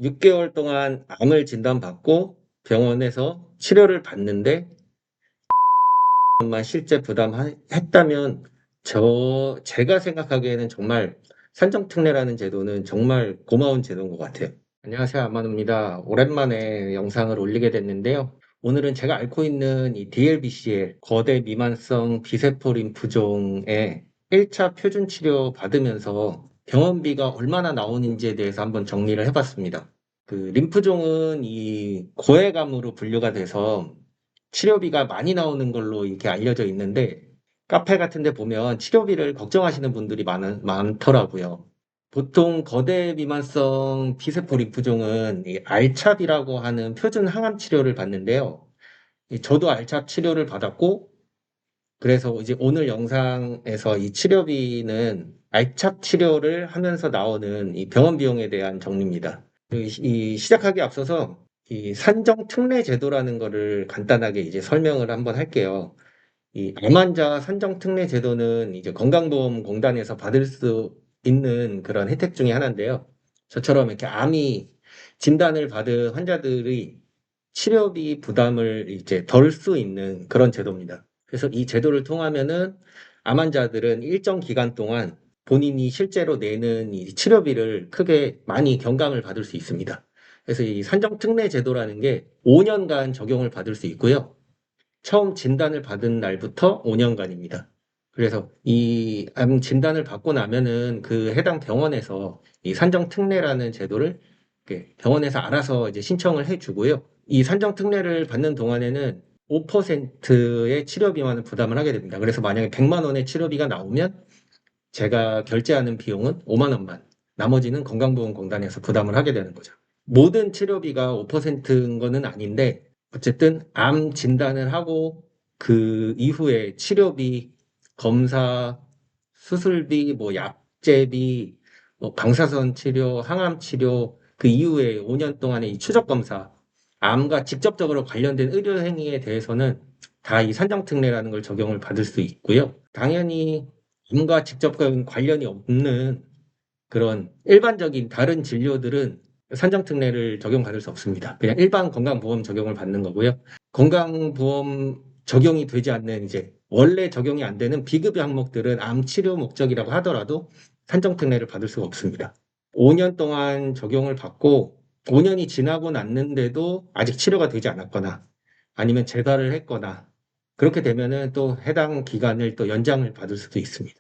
6개월 동안 암을 진단받고 병원에서 치료를 받는데 만 실제 부담했다면 제가 생각하기에는 정말 산정특례라는 제도는 정말 고마운 제도인 것 같아요. 안녕하세요. 아마노입니다. 오랜만에 영상을 올리게 됐는데요. 오늘은 제가 앓고 있는 이 DLBCL, 거대 미만성 비세포 림프종의 1차 표준 치료 받으면서 병원비가 얼마나 나오는지에 대해서 한번 정리를 해봤습니다. 그 림프종은 이 고해감으로 분류가 돼서 치료비가 많이 나오는 걸로 이렇게 알려져 있는데 카페 같은 데 보면 치료비를 걱정하시는 분들이 많더라고요. 보통 거대 비만성 비세포 림프종은 이 알찹이라고 하는 표준 항암 치료를 받는데요. 저도 알찹 치료를 받았고, 그래서 이제 오늘 영상에서 이 치료비는 알찹 치료를 하면서 나오는 이 병원 비용에 대한 정리입니다. 이 시작하기 앞서서 이 산정 특례 제도라는 거를 간단하게 이제 설명을 한번 할게요. 이 암 환자 산정 특례 제도는 이제 건강보험공단에서 받을 수 있는 그런 혜택 중에 하나인데요. 저처럼 이렇게 암이 진단을 받은 환자들의 치료비 부담을 이제 덜 수 있는 그런 제도입니다. 그래서 이 제도를 통하면은 암 환자들은 일정 기간 동안 본인이 실제로 내는 이 치료비를 크게 많이 경감을 받을 수 있습니다. 그래서 이 산정특례 제도라는 게 5년간 적용을 받을 수 있고요. 처음 진단을 받은 날부터 5년간입니다. 그래서 이 암 진단을 받고 나면은 그 해당 병원에서 이 산정특례라는 제도를 이렇게 병원에서 알아서 이제 신청을 해주고요. 이 산정특례를 받는 동안에는 5%의 치료비만을 부담을 하게 됩니다. 그래서 만약에 100만 원의 치료비가 나오면 제가 결제하는 비용은 5만 원만, 나머지는 건강보험공단에서 부담을 하게 되는 거죠. 모든 치료비가 5%인 거는 아닌데, 어쨌든 암 진단을 하고 그 이후에 치료비, 검사, 수술비, 뭐 약제비, 뭐 방사선 치료, 항암 치료, 그 이후에 5년 동안의 이 추적 검사, 암과 직접적으로 관련된 의료 행위에 대해서는 다 이 산정특례라는 걸 적용을 받을 수 있고요. 당연히 암과 직접적인 관련이 없는 그런 일반적인 다른 진료들은 산정특례를 적용받을 수 없습니다. 그냥 일반 건강보험 적용을 받는 거고요. 건강보험 적용이 되지 않는 이제 원래 적용이 안 되는 비급여 항목들은 암 치료 목적이라고 하더라도 산정특례를 받을 수가 없습니다. 5년 동안 적용을 받고 5년이 지나고 났는데도 아직 치료가 되지 않았거나 아니면 재발을 했거나 그렇게 되면은 또 해당 기간을 또 연장을 받을 수도 있습니다.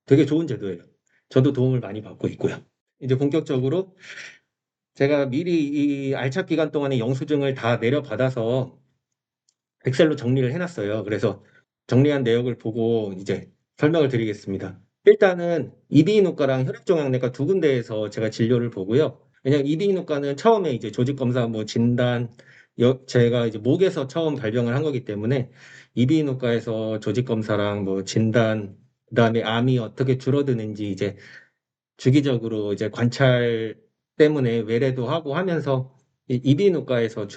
되게 좋은 제도예요. 저도 도움을 많이 받고 있고요. 이제 본격적으로 제가 미리 이 알착 기간 동안의 영수증을 다 내려받아서 엑셀로 정리를 해놨어요. 그래서 정리한 내역을 보고 이제 설명을 드리겠습니다. 일단은 이비인후과랑 혈액종양내과 두 군데에서 제가 진료를 보고요. 왜냐면 이비인후과는 처음에 이제 조직검사 뭐 진단, 제가 이제 목에서 처음 발병을 한 거기 때문에 이비인후과에서 조직검사랑 뭐 진단, 그다음에 암이 어떻게 줄어드는지 이제 주기적으로 이제 관찰 때문에 외래도 하고 하면서 이비인후과에서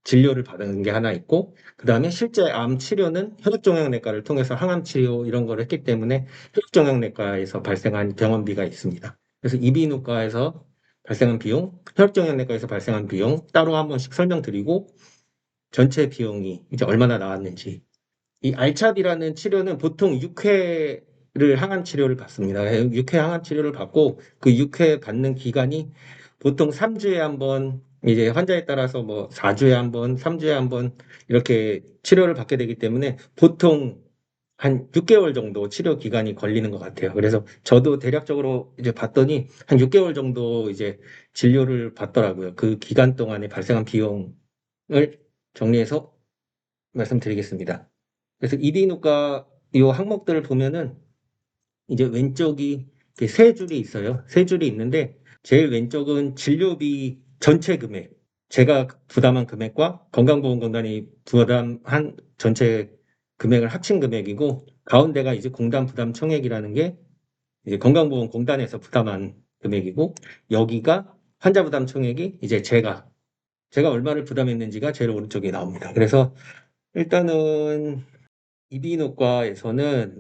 진료를 받은 게 하나 있고, 그 다음에 실제 암 치료는 혈액종양내과를 통해서 항암 치료 이런 걸 했기 때문에 혈액종양내과에서 발생한 병원비가 있습니다. 그래서 이비인후과에서 발생한 비용, 혈액종양내과에서 발생한 비용 따로 한 번씩 설명드리고 전체 비용이 이제 얼마나 나왔는지. 이 알찹이라는 치료는 보통 6회를 항암 치료를 받습니다. 6회 항암 치료를 받고 그 6회 받는 기간이 보통 3주에 한 번, 이제 환자에 따라서 뭐 4주에 한 번, 3주에 한 번 이렇게 치료를 받게 되기 때문에 보통 한 6개월 정도 치료 기간이 걸리는 것 같아요. 그래서 저도 대략적으로 이제 봤더니 한 6개월 정도 이제 진료를 받더라고요. 그 기간 동안에 발생한 비용을 정리해서 말씀드리겠습니다. 그래서 이비인후과 이 항목들을 보면은 이제 왼쪽이 이렇게 세 줄이 있어요. 세 줄이 있는데 제일 왼쪽은 진료비 전체 금액, 제가 부담한 금액과 건강보험공단이 부담한 전체 금액을 합친 금액이고 가운데가 이제 공단 부담 총액이라는 게 이제 건강보험공단에서 부담한 금액이고 여기가 환자 부담 총액이 이제 제가 얼마를 부담했는지가 제일 오른쪽에 나옵니다. 그래서 일단은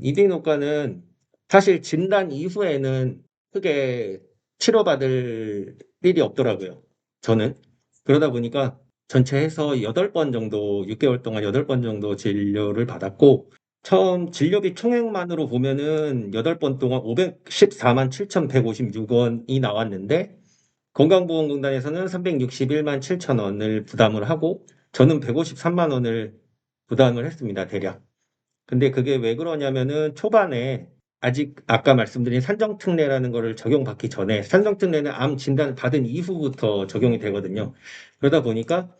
이비인후과는 사실 진단 이후에는 크게 치료받을 일이 없더라고요. 저는. 그러다 보니까 전체 해서 8번 정도, 6개월 동안 8번 정도 진료를 받았고, 처음 진료비 총액만으로 보면은 8번 동안 514만 7,156원이 나왔는데, 건강보험공단에서는 361만 7천 원을 부담을 하고, 저는 153만 원을 부담을 했습니다, 대략. 근데 그게 왜 그러냐면은 초반에 아직 아까 말씀드린 산정특례라는 거를 적용받기 전에 산정특례는 암 진단을 받은 이후부터 적용이 되거든요. 그러다 보니까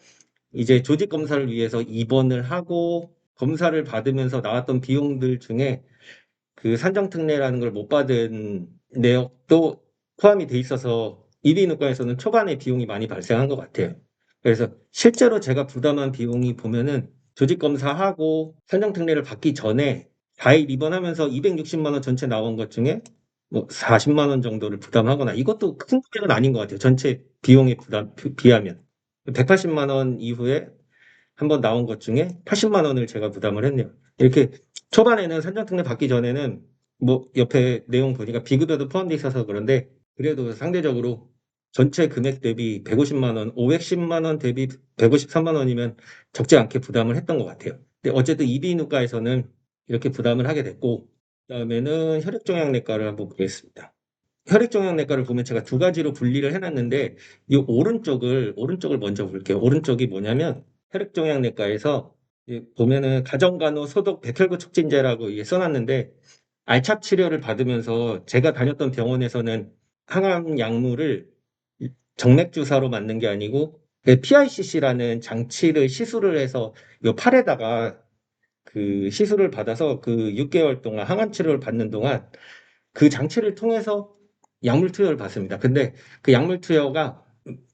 이제 조직 검사를 위해서 입원을 하고 검사를 받으면서 나왔던 비용들 중에 그 산정특례라는 걸 못 받은 내역도 포함이 돼 있어서 이비인후과에서는 초반에 비용이 많이 발생한 것 같아요. 그래서 실제로 제가 부담한 비용이 보면은 조직 검사하고 산정특례를 받기 전에 4일 입원하면서 260만 원 전체 나온 것 중에 뭐 40만 원 정도를 부담하거나 이것도 큰 금액은 아닌 것 같아요. 전체 비용에 비하면 180만 원 이후에 한번 나온 것 중에 80만 원을 제가 부담을 했네요. 이렇게 초반에는 산정특례 받기 전에는 뭐 옆에 내용 보니까 비급여도 포함되어 있어서 그런데 그래도 상대적으로 전체 금액 대비 150만 원, 510만 원 대비 153만 원이면 적지 않게 부담을 했던 것 같아요. 근데 어쨌든 이비인후과에서는 이렇게 부담을 하게 됐고, 그다음에는 혈액종양내과를 한번 보겠습니다. 혈액종양내과를 보면 제가 두 가지로 분리를 해놨는데 이 오른쪽을 먼저 볼게요. 오른쪽이 뭐냐면 혈액종양내과에서 보면은 가정간호 소독 백혈구 촉진제라고 이게 써놨는데 알착 치료를 받으면서 제가 다녔던 병원에서는 항암 약물을 정맥 주사로 맞는 게 아니고 PICC라는 장치를 시술을 해서 이 팔에다가 그 시술을 받아서 그 6개월 동안 항암 치료를 받는 동안 그 장치를 통해서 약물 투여를 받습니다. 근데 그 약물 투여가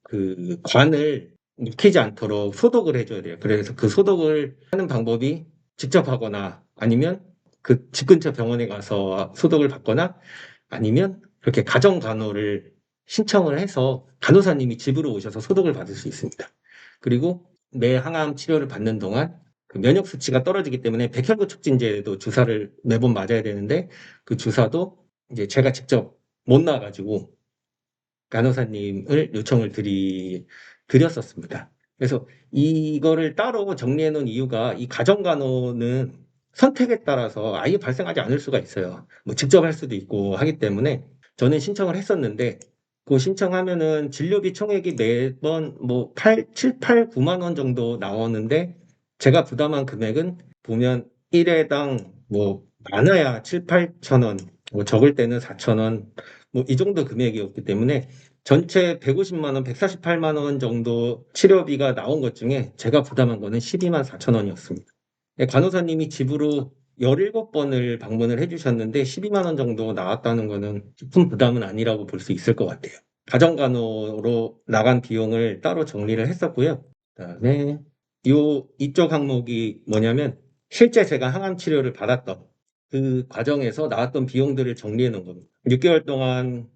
그 관을 묵히지 않도록 소독을 해줘야 돼요. 그래서 그 소독을 하는 방법이 직접 하거나 아니면 그 집 근처 병원에 가서 소독을 받거나 아니면 그렇게 가정 간호를 신청을 해서 간호사님이 집으로 오셔서 소독을 받을 수 있습니다. 그리고 매 항암 치료를 받는 동안 그 면역 수치가 떨어지기 때문에 백혈구 촉진제도 주사를 매번 맞아야 되는데 그 주사도 이제 제가 직접 못 나가지고 간호사님을 요청을 드렸었습니다. 그래서 이거를 따로 정리해 놓은 이유가 이 가정간호는 선택에 따라서 아예 발생하지 않을 수가 있어요. 뭐 직접 할 수도 있고 하기 때문에 저는 신청을 했었는데 그 신청하면은 진료비 총액이 매번 뭐 7, 8, 9만 원 정도 나오는데 제가 부담한 금액은 보면 1회당 뭐 많아야 7, 8천 원, 뭐 적을 때는 4천 원, 뭐 이 정도 금액이었기 때문에 전체 150만 원, 148만 원 정도 치료비가 나온 것 중에 제가 부담한 거는 12만 4천 원이었습니다. 간호사님이 집으로 17번을 방문을 해주셨는데 12만 원 정도 나왔다는 거는 큰 부담은 아니라고 볼 수 있을 것 같아요. 가정간호로 나간 비용을 따로 정리를 했었고요. 그다음에 이쪽 항목이 뭐냐면 실제 제가 항암 치료를 받았던 그 과정에서 나왔던 비용들을 정리해 놓은 겁니다. 6개월 동안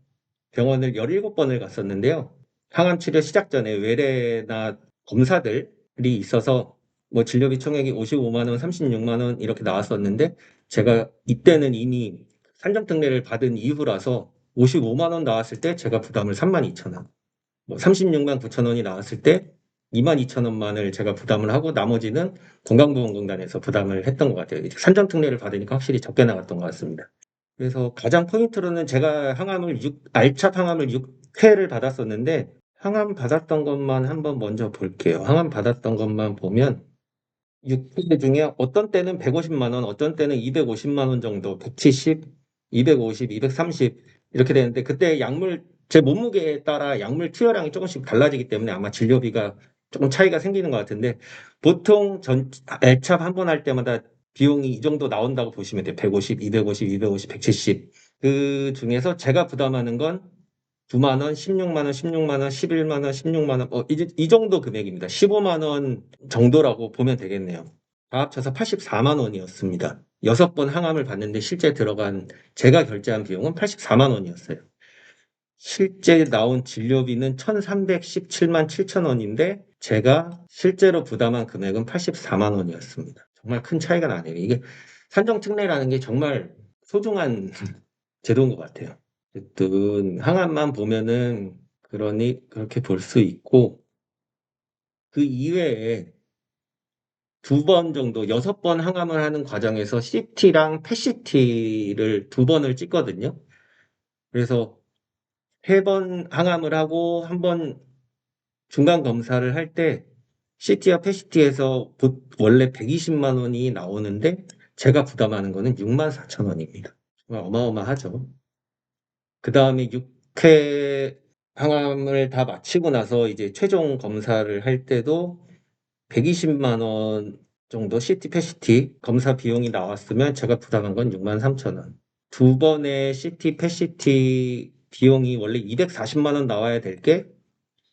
병원을 17번을 갔었는데요. 항암 치료 시작 전에 외래나 검사들이 있어서 뭐 진료비 총액이 55만 원, 36만 원 이렇게 나왔었는데 제가 이때는 이미 산정특례를 받은 이후라서 55만 원 나왔을 때 제가 부담을 3만 2천 원, 뭐 36만 9천 원이 나왔을 때 2만 2천 원만을 제가 부담을 하고 나머지는 건강보험공단에서 부담을 했던 것 같아요. 산정특례를 받으니까 확실히 적게 나갔던 것 같습니다. 그래서 가장 포인트로는 제가 알찹 항암을 6회를 받았었는데, 항암 받았던 것만 한번 먼저 볼게요. 항암 받았던 것만 보면, 6회 중에 어떤 때는 150만 원, 어떤 때는 250만 원 정도, 170, 250, 230 이렇게 되는데, 그때 제 몸무게에 따라 약물 투여량이 조금씩 달라지기 때문에 아마 진료비가 조금 차이가 생기는 것 같은데, 보통 알찹 한 번 할 때마다 비용이 이 정도 나온다고 보시면 돼요. 150, 250, 250, 170. 그 중에서 제가 부담하는 건 9만 원, 16만 원, 16만 원, 11만 원, 16만 원, 이 정도 금액입니다. 15만 원 정도라고 보면 되겠네요. 다 합쳐서 84만 원이었습니다. 6번 항암을 받는데 실제 들어간 제가 결제한 비용은 84만 원이었어요. 실제 나온 진료비는 1,317만 7천 원인데 제가 실제로 부담한 금액은 84만 원이었습니다. 정말 큰 차이가 나네요. 이게 산정특례라는 게 정말 소중한 제도인 것 같아요. 어쨌든 항암만 보면은 그러니 그렇게 볼 수 있고 그 이외에 2번 정도 6번 항암을 하는 과정에서 CT랑 PET-CT를 2번을 찍거든요. 그래서 3번 항암을 하고 1번 중간 검사를 할 때 CT와 PET-CT에서 원래 120만 원이 나오는데 제가 부담하는 거는 64,000원입니다. 정말 어마어마하죠. 그다음에 6회 항암을 다 마치고 나서 이제 최종 검사를 할 때도 120만 원 정도 CT, PET 검사 비용이 나왔으면 제가 부담한 건 63,000원. 2번의 CT, PET 비용이 원래 240만 원 나와야 될 게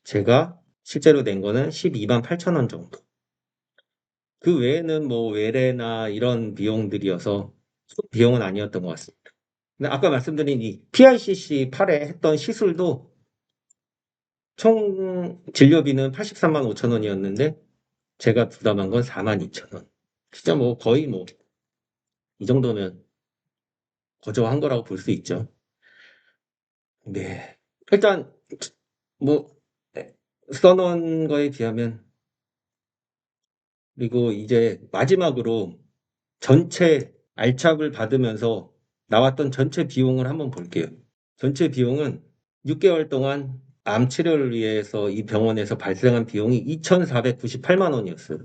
제가 실제로 낸 거는 128,000원 정도. 그 외에는 뭐 외래나 이런 비용들이어서 큰 비용은 아니었던 것 같습니다. 근데 아까 말씀드린 이 PICC 8회 했던 시술도 총 진료비는 83만 5천 원이었는데 제가 부담한 건 42,000원. 진짜 뭐 거의 뭐 이 정도면 거저한 거라고 볼 수 있죠. 네. 일단 뭐 써놓은 거에 비하면 그리고 이제 마지막으로 전체 알착을 받으면서 나왔던 전체 비용을 한번 볼게요. 전체 비용은 6개월 동안 암 치료를 위해서 이 병원에서 발생한 비용이 2,498만 원이었어요.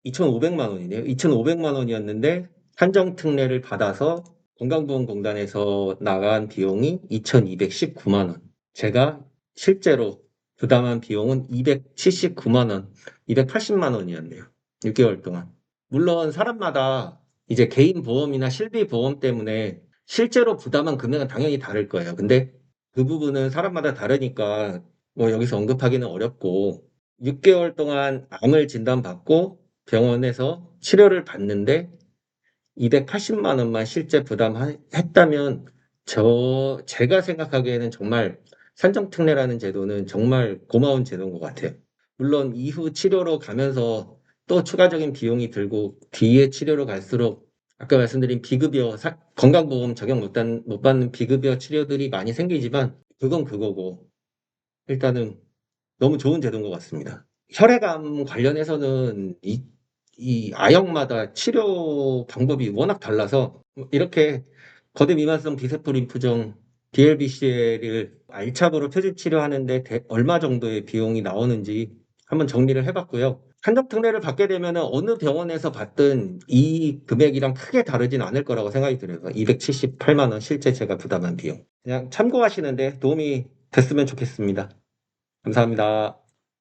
2,500만 원이네요. 2,500만 원이었는데 한정 특례를 받아서 건강보험공단에서 나간 비용이 2,219만 원. 제가 실제로 부담한 비용은 279만 원, 280만 원이었네요. 6개월 동안. 물론 사람마다 이제 개인 보험이나 실비 보험 때문에 실제로 부담한 금액은 당연히 다를 거예요. 근데 그 부분은 사람마다 다르니까 뭐 여기서 언급하기는 어렵고 6개월 동안 암을 진단받고 병원에서 치료를 받는데 280만 원만 실제 부담했다면 제가 생각하기에는 정말 산정특례라는 제도는 정말 고마운 제도인 것 같아요. 물론 이후 치료로 가면서 또 추가적인 비용이 들고 뒤에 치료로 갈수록 아까 말씀드린 비급여, 건강보험 적용 못 받는 비급여 치료들이 많이 생기지만 그건 그거고 일단은 너무 좋은 제도인 것 같습니다. 혈액암 관련해서는 이 아역마다 치료 방법이 워낙 달라서 이렇게 거대 미만성 비세포 림프종 DLBCL을 알착으로 표준 치료하는데 얼마 정도의 비용이 나오는지 한번 정리를 해봤고요. 한정 특례를 받게 되면 어느 병원에서 받든 이 금액이랑 크게 다르진 않을 거라고 생각이 들어요. 278만 원 실제 제가 부담한 비용. 그냥 참고하시는데 도움이 됐으면 좋겠습니다. 감사합니다.